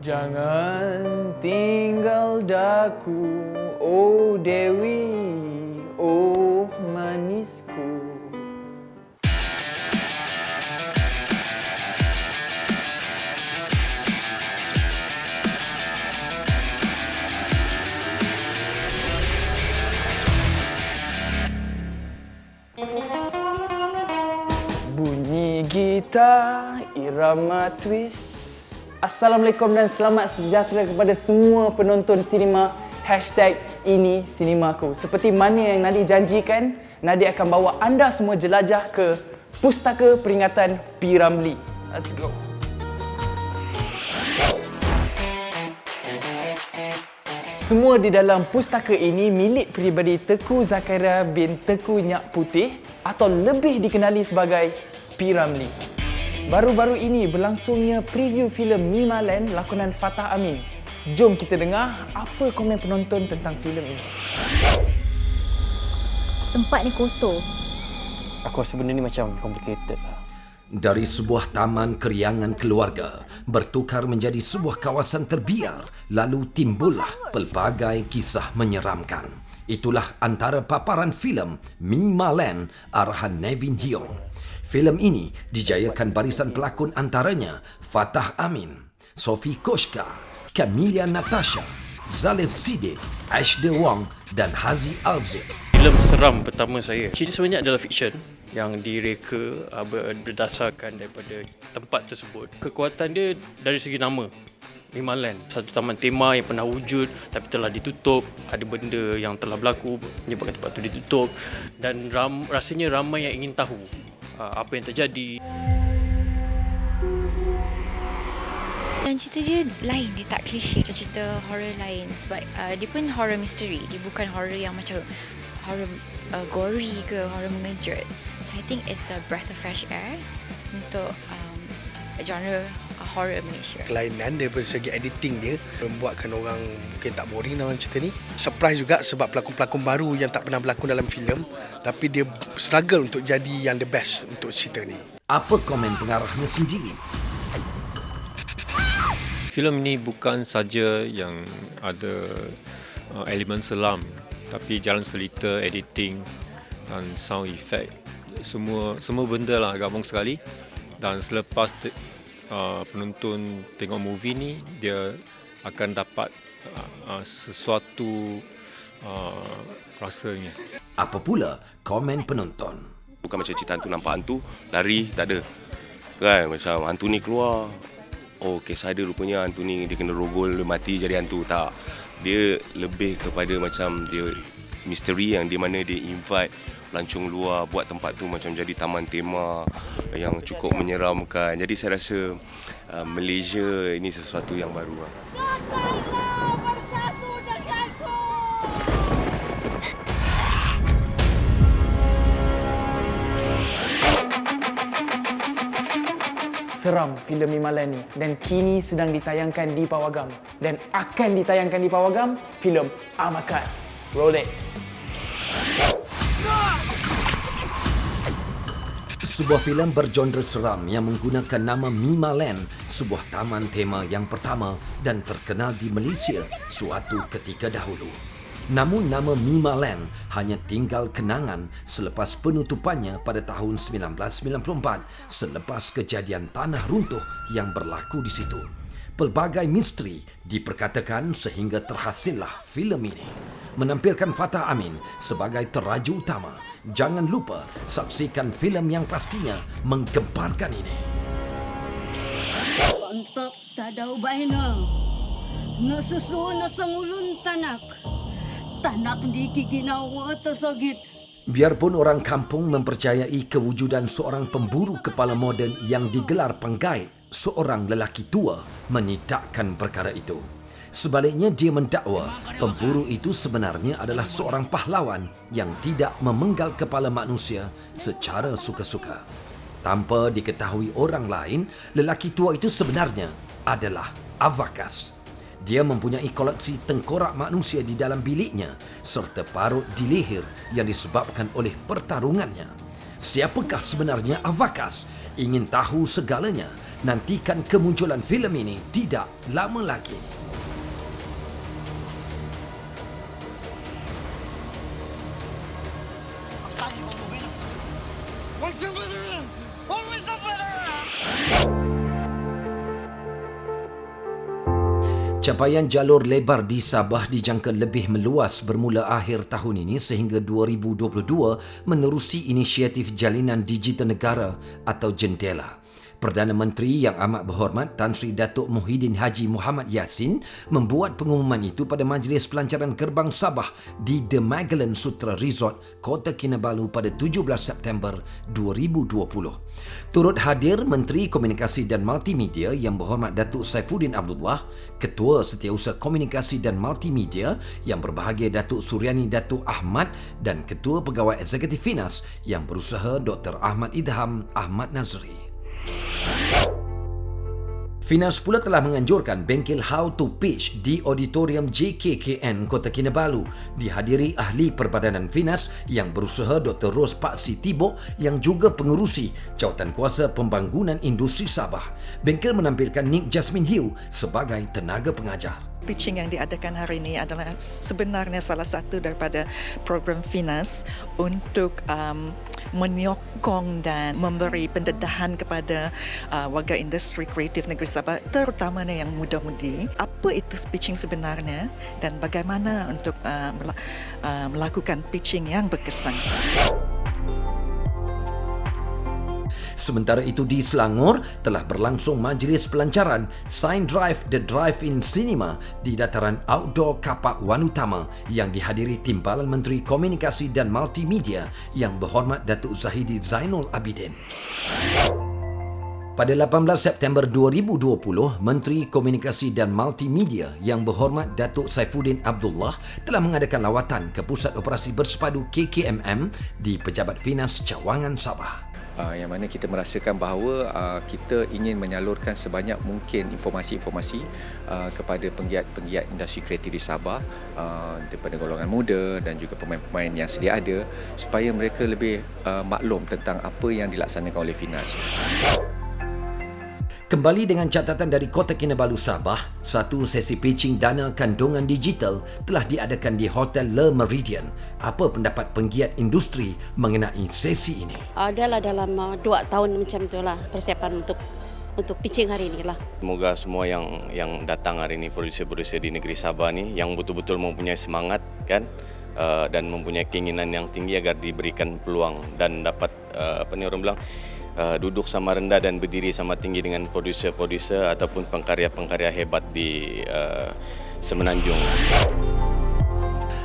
Jangan tinggal daku, oh Dewi, oh manisku. Bunyi gitar, irama twist. Assalamualaikum dan selamat sejahtera kepada semua penonton sinema. #ini sinemaku. Seperti mana yang Nadi janjikan, Nadi akan bawa anda semua jelajah ke Pustaka Peringatan P. Ramlee. Let's go. Semua di dalam pustaka ini milik peribadi Tengku Zakaria bin Tengku Nyak Putih atau lebih dikenali sebagai P. Ramlee. Baru-baru ini berlangsungnya preview filem Mimaland lakonan Fatah Amin. Jom kita dengar apa komen penonton tentang filem ini. Tempat ni kotor. Aku rasa benda ni macam complicated lah. Dari sebuah taman keriangan keluarga bertukar menjadi sebuah kawasan terbiar, lalu timbullah pelbagai kisah menyeramkan. Itulah antara paparan filem Mimaland arahan Nevin Hyong. Filem ini dijayakan barisan pelakon antaranya Fatah Amin, Sophie Koshka, Camelia Natasha, Zalif Siddiq, Ashda Wong dan Hazi Alzik. Filem seram pertama saya sebenarnya adalah fiksyen yang direka berdasarkan daripada tempat tersebut. Kekuatan dia dari segi nama. Mimaland, satu taman tema yang pernah wujud tapi telah ditutup. Ada benda yang telah berlaku menyebabkan tempat itu ditutup dan rasanya ramai yang ingin tahu apa yang terjadi. Dan cerita dia lain, dia tak klise macam cerita horror lain sebab dia pun horror misteri. Dia bukan horror yang macam horror gory ke horror mengejut. So I think it's a breath of fresh air untuk genre horror Malaysia. Kelainan daripada segi editing dia membuatkan orang mungkin tak boring dalam cerita ni. Surprise juga sebab pelakon-pelakon baru yang tak pernah berlakon dalam filem tapi dia struggle untuk jadi yang the best untuk cerita ni. Apa komen pengarahnya sendiri? Filem ni bukan saja yang ada elemen seram tapi jalan cerita, editing dan sound effect semua benda lah gabung sekali. Dan selepas penonton tengok movie ni, dia akan dapat sesuatu rasanya. Apa pula komen penonton? Bukan macam cerita hantu nampak hantu, lari, tak ada. Kan, macam hantu ni keluar, oh kisah dia rupanya hantu ni dia kena rogol, dia mati jadi hantu. Tak, dia lebih kepada macam dia misteri yang di mana dia invite pelancong luar buat tempat tu macam jadi taman tema yang cukup menyeramkan. Jadi saya rasa Malaysia ini sesuatu yang baru lah. Seram filem Mimaland ni dan kini sedang ditayangkan di Pawagam dan akan ditayangkan di Pawagam filem Avakas. Roll it. Sebuah filem bergenre seram yang menggunakan nama Mimaland, sebuah taman tema yang pertama dan terkenal di Malaysia suatu ketika dahulu. Namun nama Mimaland hanya tinggal kenangan selepas penutupannya pada tahun 1994 selepas kejadian tanah runtuh yang berlaku di situ. Pelbagai misteri diperkatakan sehingga terhasillah filem ini. Menampilkan Fatah Amin sebagai teraju utama. Jangan lupa saksikan filem yang pastinya menggemparkan ini. Untuk tadau baina. Nasusu nasangulun tanak. Tanak di gigi nawa tersogit. Biarpun orang kampung mempercayai kewujudan seorang pemburu kepala moden yang digelar penggait, seorang lelaki tua menidakkan perkara itu. Sebaliknya dia mendakwa pemburu itu sebenarnya adalah seorang pahlawan yang tidak memenggal kepala manusia secara suka-suka. Tanpa diketahui orang lain, lelaki tua itu sebenarnya adalah Avakas. Dia mempunyai koleksi tengkorak manusia di dalam biliknya serta parut di leher yang disebabkan oleh pertarungannya. Siapakah sebenarnya Avakas? Ingin tahu segalanya? Nantikan kemunculan filem ini tidak lama lagi. Capaian jalur lebar di Sabah dijangka lebih meluas bermula akhir tahun ini sehingga 2022 menerusi inisiatif Jalinan Digital Negara atau JENDELA. Perdana Menteri Yang Amat Berhormat Tan Sri Datuk Muhyiddin Haji Muhammad Yassin membuat pengumuman itu pada Majlis Pelancaran Gerbang Sabah di The Magellan Sutra Resort, Kota Kinabalu pada 17 September 2020. Turut hadir Menteri Komunikasi dan Multimedia Yang Berhormat Datuk Saifuddin Abdullah, Ketua Setiausaha Komunikasi dan Multimedia Yang Berbahagia Datuk Suryani Datuk Ahmad dan Ketua Pegawai Eksekutif Finas Yang Berusaha Dr. Ahmad Idham Ahmad Nazri. Finas pula telah menganjurkan bengkel How to Pitch di Auditorium JKKN Kota Kinabalu dihadiri ahli Perbadanan Finas yang berusaha Dr. Ros Paksi Tibok yang juga pengerusi Jawatankuasa Pembangunan Industri Sabah. Bengkel menampilkan Nick Jasmine Hiu sebagai tenaga pengajar. Pitching yang diadakan hari ini adalah sebenarnya salah satu daripada program Finas untuk menyokong dan memberi pendedahan kepada warga industri kreatif negeri Sabah, terutamanya yang muda-mudi. Apa itu pitching sebenarnya dan bagaimana untuk melakukan pitching yang berkesan. Sementara itu di Selangor telah berlangsung majlis pelancaran Sign Drive The Drive-In Cinema di dataran outdoor Kapak Wan Utama yang dihadiri Timbalan Menteri Komunikasi dan Multimedia Yang Berhormat Datuk Zahidi Zainul Abidin. Pada 18 September 2020, Menteri Komunikasi dan Multimedia Yang Berhormat Datuk Saifuddin Abdullah telah mengadakan lawatan ke Pusat Operasi Bersepadu KKMM di Pejabat Finas Cawangan Sabah. Yang mana kita merasakan bahawa kita ingin menyalurkan sebanyak mungkin informasi-informasi kepada penggiat-penggiat industri kreatif di Sabah daripada golongan muda dan juga pemain-pemain yang sedia ada supaya mereka lebih maklum tentang apa yang dilaksanakan oleh Finas. Kembali dengan catatan dari Kota Kinabalu Sabah, satu sesi pitching dana kandungan digital telah diadakan di Hotel Le Meridian. Apa pendapat penggiat industri mengenai sesi ini? Adalah dalam 2 tahun macam itulah persiapan untuk pitching hari ini lah. Semoga semua yang datang hari ini, produser-produser di negeri Sabah ni yang betul-betul mempunyai semangat kan dan mempunyai keinginan yang tinggi agar diberikan peluang dan dapat duduk sama rendah dan berdiri sama tinggi dengan produser-produser ataupun pengkarya-pengkarya hebat di Semenanjung.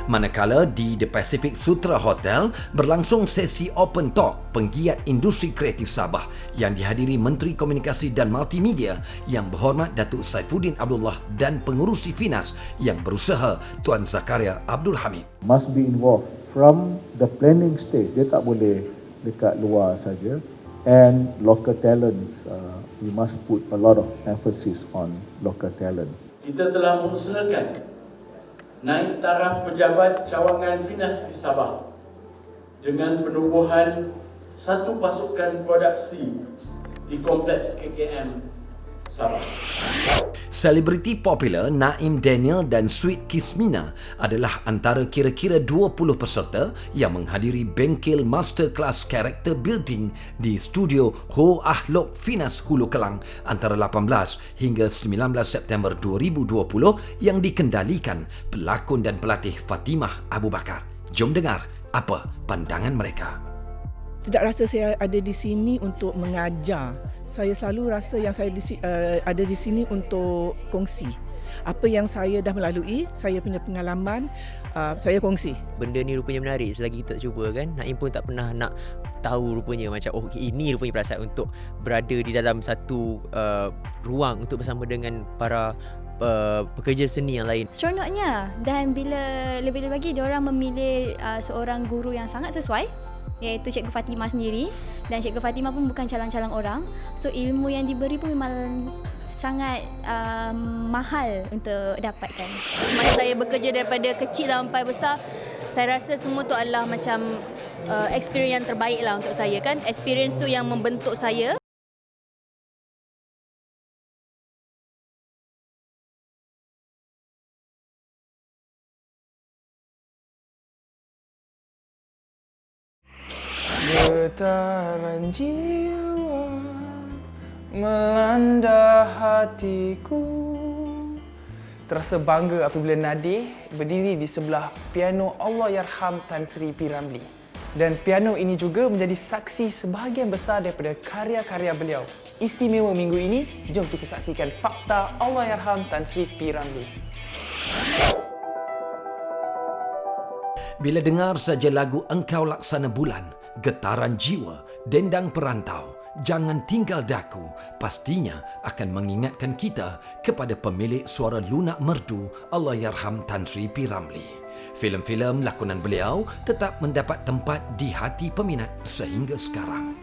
Manakala di The Pacific Sutra Hotel berlangsung sesi open talk penggiat industri kreatif Sabah yang dihadiri Menteri Komunikasi dan Multimedia Yang Berhormat Datuk Saifuddin Abdullah dan pengurusi Finas Yang Berusaha Tuan Zakaria Abdul Hamid. Must be involved from the planning stage. Dia tak boleh dekat luar saja. And local talents, we must put a lot of emphasis on local talent. Kita telah mengusahakan naik taraf pejabat cawangan Finas di Sabah dengan penubuhan satu pasukan produksi di kompleks KKM Sabah. Selebriti popular Naim Daniel dan Sweet Kismina adalah antara kira-kira 20 peserta yang menghadiri bengkel masterclass character building di studio Ho Ah Lok Finas Hulu Kelang antara 18 hingga 19 September 2020 yang dikendalikan pelakon dan pelatih Fatimah Abu Bakar. Jom dengar apa pandangan mereka. Tidak rasa saya ada di sini untuk mengajar. Saya selalu rasa yang saya ada di sini untuk kongsi. Apa yang saya dah melalui, saya punya pengalaman, saya kongsi. Benda ni rupanya menarik selagi kita cuba kan. Naim pun tak pernah nak tahu rupanya macam ini rupanya perasaan untuk berada di dalam satu ruang untuk bersama dengan para pekerja seni yang lain. Seronoknya, dan bila lebih-lebih lagi diorang memilih seorang guru yang sangat sesuai, iaitu Cikgu Fatimah sendiri, dan Cikgu Fatimah pun bukan calang-calang orang, so ilmu yang diberi pun memang sangat mahal untuk dapatkan. Semasa saya bekerja daripada kecil sampai besar, saya rasa semua tu adalah macam experience yang terbaik lah untuk saya kan. Experience tu yang membentuk saya. Getaran jiwa melanda hatiku. Terasa bangga apabila Nadir berdiri di sebelah piano Allahyarham Tan Sri P. Ramlee. Dan piano ini juga menjadi saksi sebahagian besar daripada karya-karya beliau. Istimewa minggu ini, jom kita saksikan fakta Allahyarham Tan Sri P. Ramlee. Bila dengar saja lagu Engkau Laksana Bulan, Getaran Jiwa, Dendang Perantau, Jangan Tinggal Daku, pastinya akan mengingatkan kita kepada pemilik suara lunak merdu Allahyarham Tan Sri P. Ramlee. Filem-filem lakonan beliau tetap mendapat tempat di hati peminat sehingga sekarang.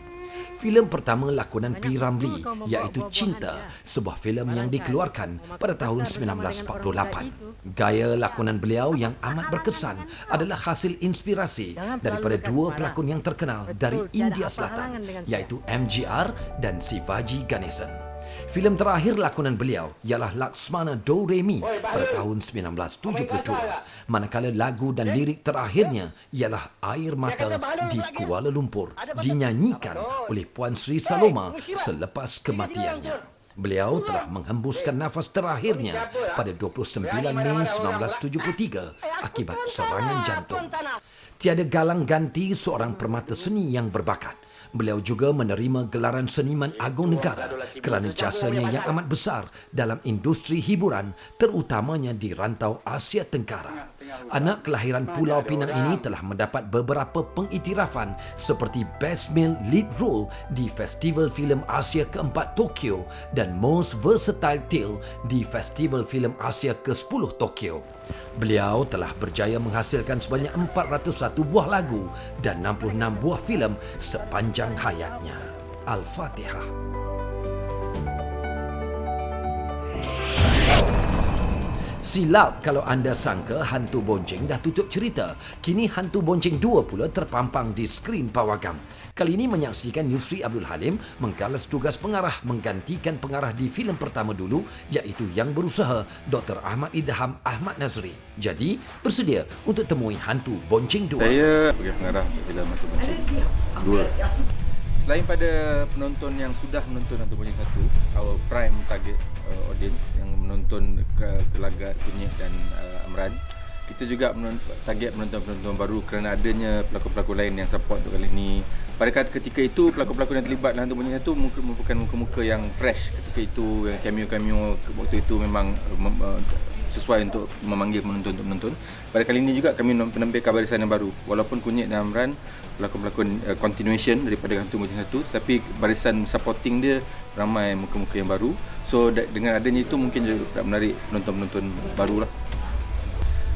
Filem pertama lakonan P. Ramlee iaitu Cinta, sebuah filem yang dikeluarkan pada tahun 1948. Gaya lakonan beliau yang amat berkesan adalah hasil inspirasi daripada dua pelakon yang terkenal dari India Selatan iaitu MGR dan Shivaji Ganesan. Filem terakhir lakonan beliau ialah Laksmana Do Re Mi pada tahun 1972, manakala lagu dan lirik terakhirnya ialah Air Mata di Kuala Lumpur, dinyanyikan oleh Puan Sri Saloma selepas kematiannya. Beliau telah menghembuskan nafas terakhirnya pada 29 Mei 1973 akibat serangan jantung. Tiada galang ganti seorang permata seni yang berbakat. Beliau juga menerima gelaran Seniman Agung Negara kerana jasanya yang amat besar dalam industri hiburan, terutamanya di rantau Asia Tenggara. Anak kelahiran Pulau Pinang ini telah mendapat beberapa pengiktirafan seperti Best Male Lead Role di Festival Filem Asia ke-4 Tokyo dan Most Versatile Tale di Festival Filem Asia ke-10 Tokyo. Beliau telah berjaya menghasilkan sebanyak 401 buah lagu dan 66 buah filem sepanjang hayatnya. Al-Fatihah. Silap kalau anda sangka Hantu Bonceng dah tutup cerita. Kini Hantu Bonceng 2 pula terpampang di skrin pawagam. Kali ini menyaksikan Yusri Abdul Halim menggalas tugas pengarah menggantikan pengarah di filem pertama dulu iaitu Yang Berusaha Dr. Ahmad Idham Ahmad Nazri. Jadi, bersedia untuk temui Hantu Bonceng 2. Saya sebagai pengarah filem Hantu Bonceng 2. Selain pada penonton yang sudah menonton Hantu Bonceng 1, our prime target audience yang menonton Gelagat, Kunyit dan Amran, kita juga target penonton-penonton baru kerana adanya pelakon-pelakon lain yang support untuk kali ini. Pada ketika itu, pelakon-pelakon yang terlibat dalam Hantu Bonceng 1 merupakan muka-muka yang fresh ketika itu, yang cameo-cameo waktu itu memang sesuai untuk memanggil penonton untuk menonton. Pada kali ini juga kami menampilkan barisan yang baru. Walaupun Kunyit dan Amran pelakon-pelakon continuation daripada Hantu Bonceng 1, tapi barisan supporting dia ramai muka-muka yang baru. So dengan adanya itu mungkin juga menarik penonton-penonton baru lah.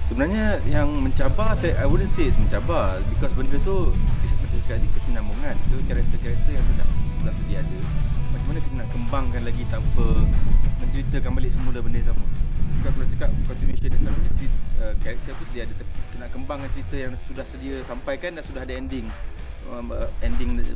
Sebenarnya yang mencabar, I wouldn't say it's mencabar, because benda tu macam saya cakap tadi, kesinambungan. So karakter-karakter yang sudah sedia ada, macam mana kita nak kembangkan lagi tanpa menceritakan balik semula benda yang sama. Kalau cakap continuation dia selalunya karakter tu sedia ada, tapi kita nak kembangkan cerita yang sudah sedia sampaikan dan sudah ada ending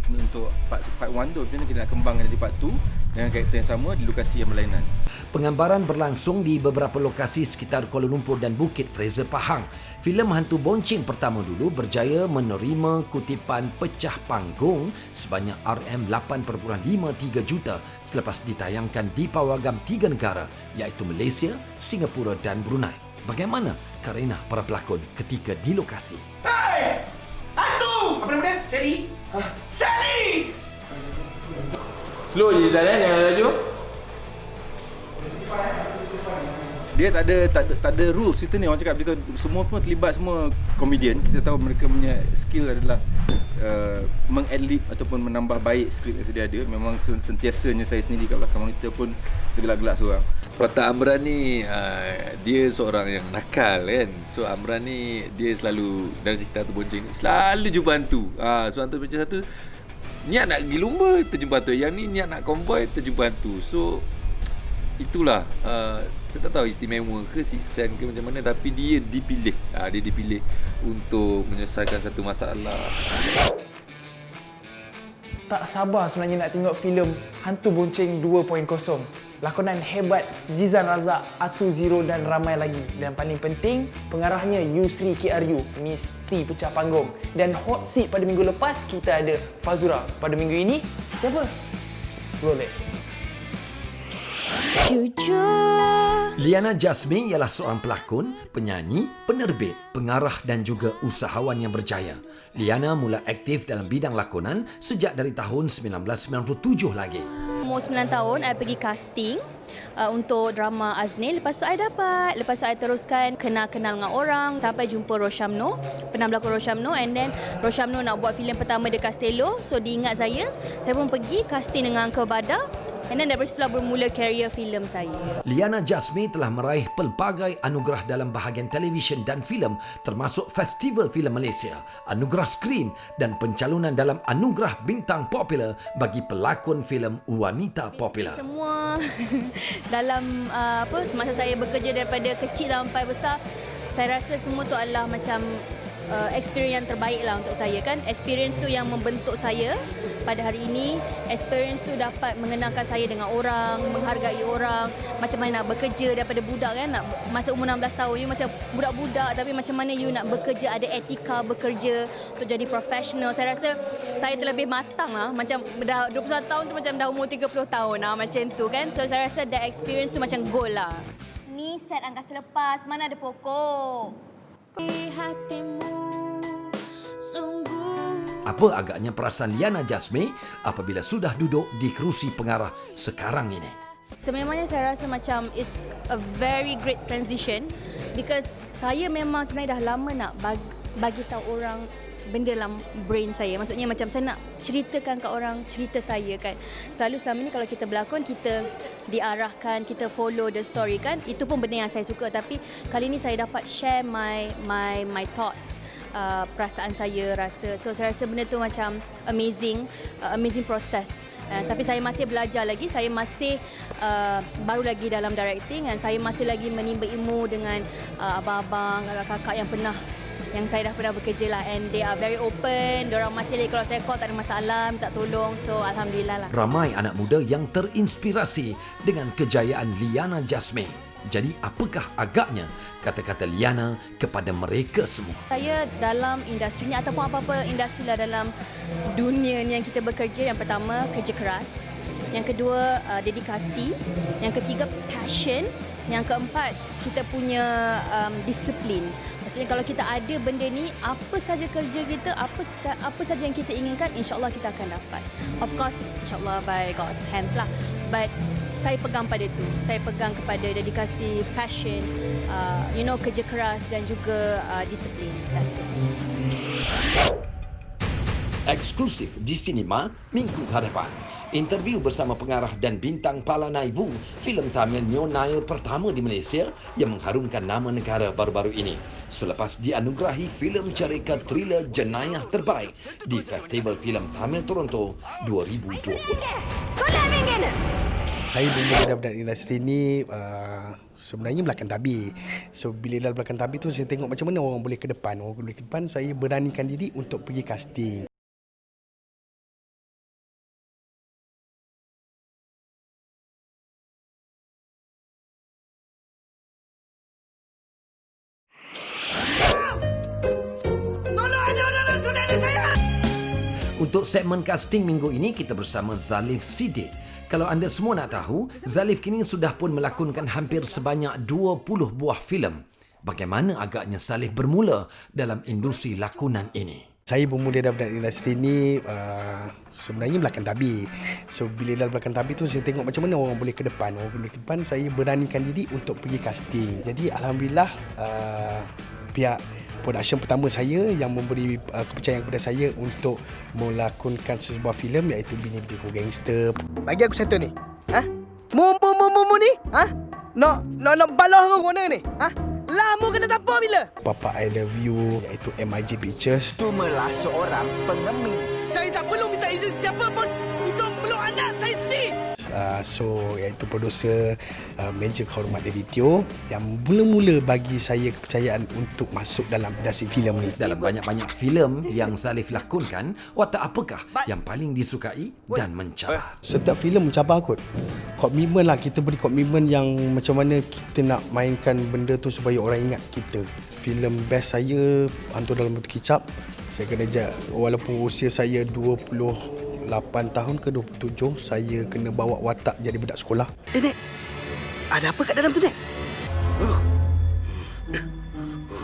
untuk part 1 tu. Macam mana kita nak kembangkan di part 2 dengan karakter yang sama di lokasi yang berlainan. Penggambaran berlangsung di beberapa lokasi sekitar Kuala Lumpur dan Bukit Fraser Pahang. Filem Hantu Bonceng pertama dulu berjaya menerima kutipan pecah panggung sebanyak RM8.53 juta selepas ditayangkan di pawagam 3 negara iaitu Malaysia, Singapura dan Brunei. Bagaimana karenah para pelakon ketika di lokasi? Hey! Hantu! Apa nama dia? Sally? Sally! Slow je Zan, jangan laju. Dia tak ada rules cerita ni. Orang cakap dia semua pun terlibat, semua komedian. Kita tahu mereka punya skill adalah meng-adlib ataupun menambah baik skrip yang sedia ada. Memang sentiasanya saya sendiri kat belakang monitor pun tergelak-gelak seorang. Watak Amran ni dia seorang yang nakal kan. So Amran ni dia selalu dari cerita Hantu Bonceng ni selalu jumpa hantu. So Hantu Bonceng 1 niat nak pergi lumba terjumpa hantu. Yang ni niat nak konvoi terjumpa hantu. So itulah saya tak tahu istimewa ke siksan ke macam mana, tapi dia dipilih. Dia dipilih untuk menyelesaikan satu masalah. Tak sabar sebenarnya nak tengok filem Hantu Bonceng 2.0. lakonan hebat Zizan Razak, Atu Zero dan ramai lagi. Dan paling penting, pengarahnya Yusri KRU mesti pecah panggung. Dan hot seat pada minggu lepas kita ada Fazura. Pada minggu ini, siapa? Roll it. Liana Jasmine ialah seorang pelakon, penyanyi, penerbit, pengarah dan juga usahawan yang berjaya. Liana mula aktif dalam bidang lakonan sejak dari tahun 1997 lagi. Umur 9 tahun, saya pergi casting untuk drama Aznil. Lepas tu saya dapat. Lepas tu saya teruskan kenal-kenal dengan orang sampai jumpa Roshamno. Pernah berlakon Roshamno, and then Roshamno nak buat filem pertama di Castello. So diingat saya pun pergi casting dengan Uncle Bada. And then daripada situlah bermula karier filem saya. Liana Jasmine telah meraih pelbagai anugerah dalam bahagian televisyen dan filem, termasuk Festival Filem Malaysia, Anugerah Skrin dan pencalonan dalam Anugerah Bintang Popular bagi pelakon filem wanita popular. Semua dalam semasa saya bekerja daripada kecil sampai besar, saya rasa semua tu adalah macam experience yang terbaik lah untuk saya kan. Experience tu yang membentuk saya pada hari ini. Experience tu dapat mengenalkan saya dengan orang, menghargai orang, macam mana nak bekerja daripada budak kan, nak masa umur 16 tahun you macam budak-budak, tapi macam mana you nak bekerja, ada etika bekerja untuk jadi profesional. Saya rasa saya terlebih matang lah, macam dah 21 tahun tu macam dah umur 30 tahun lah, macam tu kan. So saya rasa that experience tu macam goal lah. Ni set angkasa lepas, mana ada pokok. Apa agaknya perasaan Liana Jasmine apabila sudah duduk di kerusi pengarah sekarang ini? Sebenarnya saya rasa macam it's a very great transition because saya memang sebenarnya dah lama nak bagi tahu orang benda dalam brain saya. Maksudnya macam saya nak ceritakan kat orang cerita saya kan. Selalu selama ni kalau kita berlakon, kita diarahkan, kita follow the story kan. Itu pun benda yang saya suka. Tapi kali ni saya dapat share my thoughts, perasaan saya rasa. So saya rasa benda tu macam amazing process. Tapi saya masih belajar lagi, saya masih baru lagi dalam directing dan saya masih lagi menimba ilmu dengan abang-abang, kakak-kakak yang saya dah pernah bekerja lah, and they are very open. Diorang masih lagi, kalau saya call tak ada masalah, minta tolong. So alhamdulillah lah. Ramai anak muda yang terinspirasi dengan kejayaan Liana Jasmine. Jadi apakah agaknya kata-kata Liana kepada mereka semua? Saya dalam industri ni ataupun apa-apa industri lah dalam dunia ni yang kita bekerja, yang pertama kerja keras, yang kedua dedikasi, yang ketiga passion, yang keempat kita punya disiplin. Maksudnya kalau kita ada benda ni, apa saja kerja kita, apa saja yang kita inginkan, insya-Allah kita akan dapat. Of course, insya-Allah by God's hands lah. But saya pegang pada tu. Saya pegang kepada dedikasi, passion, kerja keras dan juga disiplin. That's it. Eksklusif di sinema minggu hadapan. Interview bersama pengarah dan bintang Pala Naivu, filem Tamil Neo Nair pertama di Malaysia yang mengharumkan nama negara baru-baru ini. Selepas dianugerahi filem cerita thriller jenayah terbaik di Festival Filem Tamil Toronto 2020. Saya bermula dalam industri ni sebenarnya belakang tabir. So bila dalam belakang tabir tu saya tengok macam mana orang boleh ke depan. Saya beranikan diri untuk pergi casting. Untuk segmen casting minggu ini, kita bersama Zalif Siddiq. Kalau anda semua nak tahu, Zalif kini sudah pun melakonkan hampir sebanyak 20 buah filem. Bagaimana agaknya Zalif bermula dalam industri lakonan ini? Saya bermula dalam industri ni sebenarnya belakang tabir. So bila dalam belakang tabir tu saya tengok macam mana orang boleh ke depan. Saya beranikan diri untuk pergi casting. Jadi alhamdulillah pihak production pertama saya yang memberi kepercayaan kepada saya untuk melakonkan sebuah filem iaitu Bini Bidiko Gangster. Bagi aku satu ni. Mu ni? Nak balah kau mana ni? Lama kena tampar bila? Bapa I Love You iaitu MIG Pictures. Cumalah seorang pengemis. Saya tak perlu minta izin siapa pun untuk meluk anak saya sendiri. iaitu producer Major Kehormat David Teo yang mula-mula bagi saya kepercayaan untuk masuk dalam industri filem ni. Dalam banyak-banyak filem yang Zalif lakonkan, watak apakah yang paling disukai dan mencabar? Setiap filem mencabar kot. Komitmen lah, kita beri komitmen yang macam mana kita nak mainkan benda tu supaya orang ingat kita. Filem best saya Hantu Dalam Batu Kicap. Saya kena walaupun usia saya 28 tahun ke 27, saya kena bawa watak jadi budak sekolah. Nek, ada apa kat dalam tu, Nek?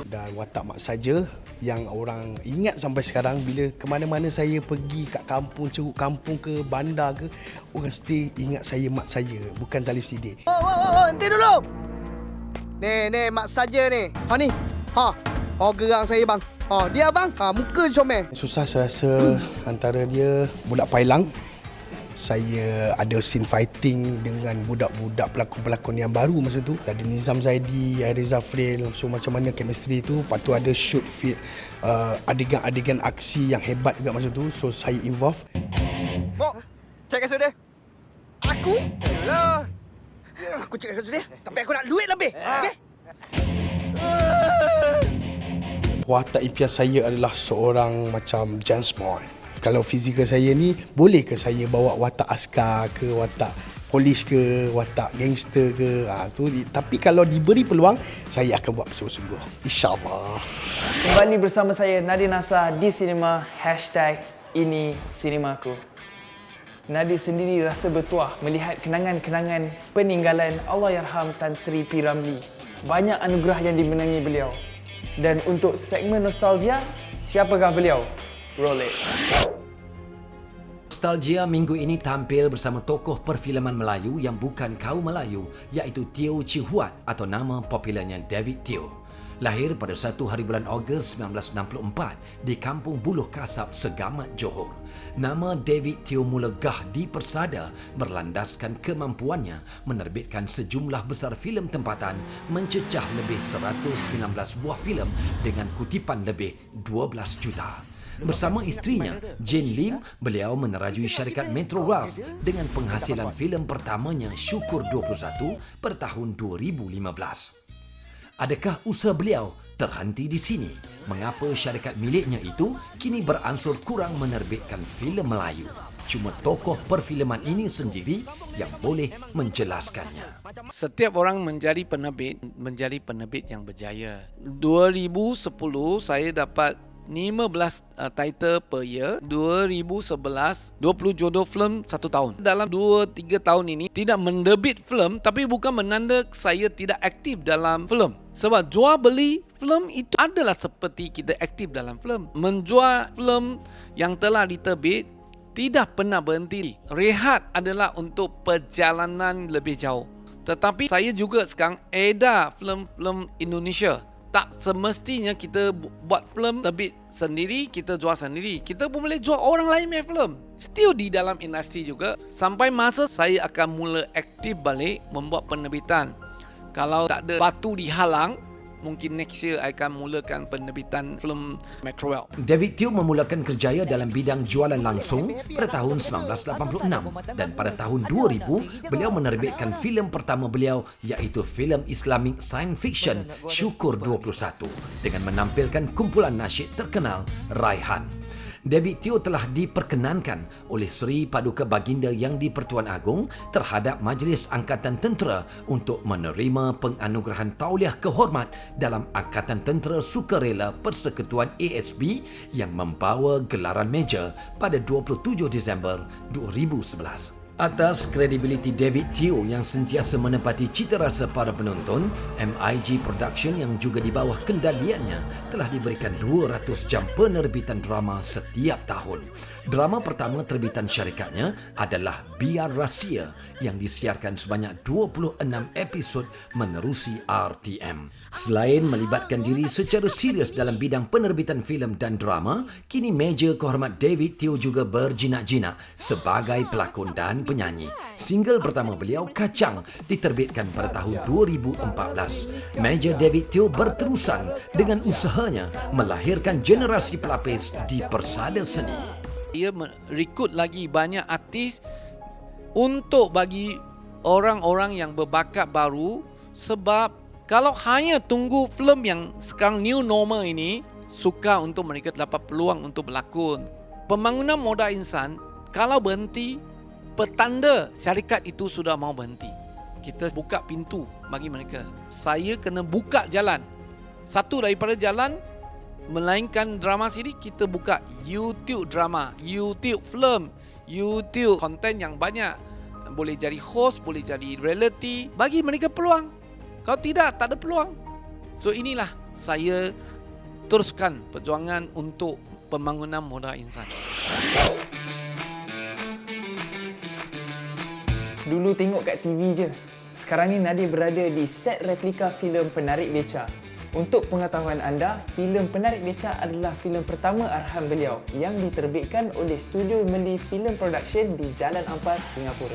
Dan watak mak saja yang orang ingat sampai sekarang. Bila ke mana-mana saya pergi kat kampung, ceruk kampung ke bandar ke, orang still ingat saya mak saya, bukan Zalif Siddiq. Henti dulu. Ni mak saja ni. Ni. Gerang saya bang. Dia bang. Muka dia comel. Susah saya rasa antara dia budak Pailang. Saya ada scene fighting dengan budak-budak pelakon-pelakon yang baru masa tu. Ada Nizam Zaidi, Reza Fril. So macam mana chemistry tu. Lepas tu ada shoot adegan-adegan aksi yang hebat juga masa tu. So saya involve. Mok, cek kasut dia. Aku? Yalah. Aku cek kasut dia. Tapi aku nak duit lebih. Okey? Watak impian saya adalah seorang macam James Bond. Kalau fizikal saya ni, boleh ke saya bawa watak askar ke, watak polis ke, watak gangster ke. Tapi kalau diberi peluang, saya akan buat bersungguh-sungguh. InsyaAllah. Kembali bersama saya Nadia Nasar di sinema #ini Sinemaku. Nadia sendiri rasa bertuah melihat kenangan-kenangan peninggalan Allahyarham Tan Sri P. Ramlee. Banyak anugerah yang dimenangi beliau. Dan untuk segmen nostalgia, siapakah beliau? Roll it. Nostalgia minggu ini tampil bersama tokoh perfilman Melayu yang bukan kaum Melayu, iaitu Teo Chee Huat atau nama popularnya David Teo. Lahir pada 1 hari bulan Ogos 1964 di Kampung Buluh Kasab, Segamat, Johor. Nama David Teo mula gah di persada berlandaskan kemampuannya menerbitkan sejumlah besar filem tempatan, mencecah lebih 119 buah filem dengan kutipan lebih 12 juta. Bersama isterinya, Jane Lim, beliau menerajui syarikat Metro Ralph dengan penghasilan filem pertamanya Syukur 21 per tahun 2015. Adakah usaha beliau terhenti di sini? Mengapa syarikat miliknya itu kini beransur kurang menerbitkan filem Melayu? Cuma tokoh perfilman ini sendiri yang boleh menjelaskannya. Setiap orang menjadi penerbit yang berjaya. 2010 saya dapat 15 title per year. 2011 20 jodoh filem 1 tahun. Dalam 2-3 tahun ini tidak menerbit filem, tapi bukan menanda saya tidak aktif dalam filem. Sebab jual beli filem itu adalah seperti kita aktif dalam filem. Menjual filem yang telah diterbit tidak pernah berhenti. Rehat adalah untuk perjalanan lebih jauh. Tetapi saya juga sekarang edar filem-filem Indonesia. Tak semestinya kita buat filem terbit sendiri, kita jual sendiri. Kita pun boleh jual orang lain punya filem. Still di dalam industri juga. Sampai masa saya akan mula aktif balik membuat penerbitan. Kalau tak ada batu dihalang, mungkin next year akan mulakan penerbitan filem Metro Ralph. David Teo memulakan kerjaya dalam bidang jualan langsung pada tahun 1986 dan pada tahun 2000 beliau menerbitkan filem pertama beliau iaitu filem Islamic Science Fiction Syukur 21 dengan menampilkan kumpulan nasyid terkenal Raihan. David Teo telah diperkenankan oleh Seri Paduka Baginda Yang di-Pertuan Agong terhadap Majlis Angkatan Tentera untuk menerima penganugerahan Tauliah Kehormat dalam Angkatan Tentera Sukarela Persekutuan ASB yang membawa gelaran meja pada 27 Disember 2011. Atas kredibiliti David Teo yang sentiasa menepati cita rasa para penonton, MIG Production yang juga di bawah kendaliannya telah diberikan 200 jam penerbitan drama setiap tahun. Drama pertama terbitan syarikatnya adalah Biar Rahsia yang disiarkan sebanyak 26 episod menerusi RTM. Selain melibatkan diri secara serius dalam bidang penerbitan filem dan drama, kini Major Kehormat David Teo juga berjinak-jinak sebagai pelakon dan penyanyi. Single pertama beliau, Kacang, diterbitkan pada tahun 2014. Major David Teo berterusan dengan usahanya melahirkan generasi pelapis di persada seni. Ia rekrut lagi banyak artis untuk bagi orang-orang yang berbakat baru, sebab kalau hanya tunggu filem yang sekarang new normal ini, sukar untuk mereka dapat peluang untuk berlakon. Pembangunan modal insan kalau berhenti, petanda syarikat itu sudah mau berhenti. Kita buka pintu bagi mereka. Saya kena buka jalan. Satu daripada jalan, melainkan drama siri, kita buka YouTube drama, YouTube film, YouTube konten yang banyak. Boleh jadi host, boleh jadi reality. Bagi mereka peluang. Kalau tidak, tak ada peluang. So inilah saya teruskan perjuangan untuk pembangunan modal insan. Dulu tengok kat TV je. Sekarang ni Nadir berada di set replika filem Penarik Beca. Untuk pengetahuan anda, filem Penarik Beca adalah filem pertama arahan beliau yang diterbitkan oleh Studio Meli Film Production di Jalan Ampas, Singapura.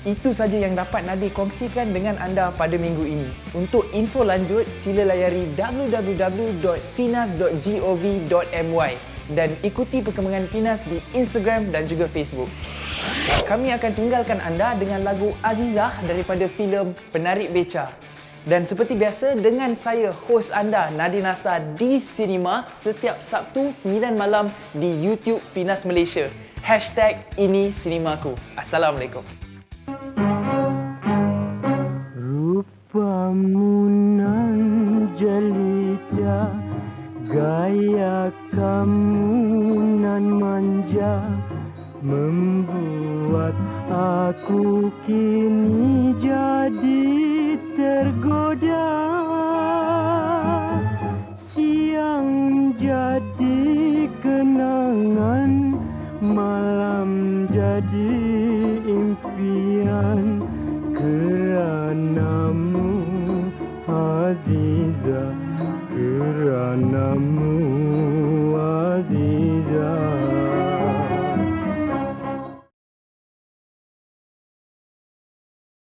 Itu saja yang dapat Nadir kongsikan dengan anda pada minggu ini. Untuk info lanjut, sila layari www.finas.gov.my dan ikuti perkembangan Finas di Instagram dan juga Facebook. Kami akan tinggalkan anda dengan lagu Azizah daripada filem Penarik Beca. Dan seperti biasa, dengan saya, hos anda, Nadir Nasar di Cinema setiap Sabtu 9 malam di YouTube Finas Malaysia. #ini Cinemaku. Assalamualaikum.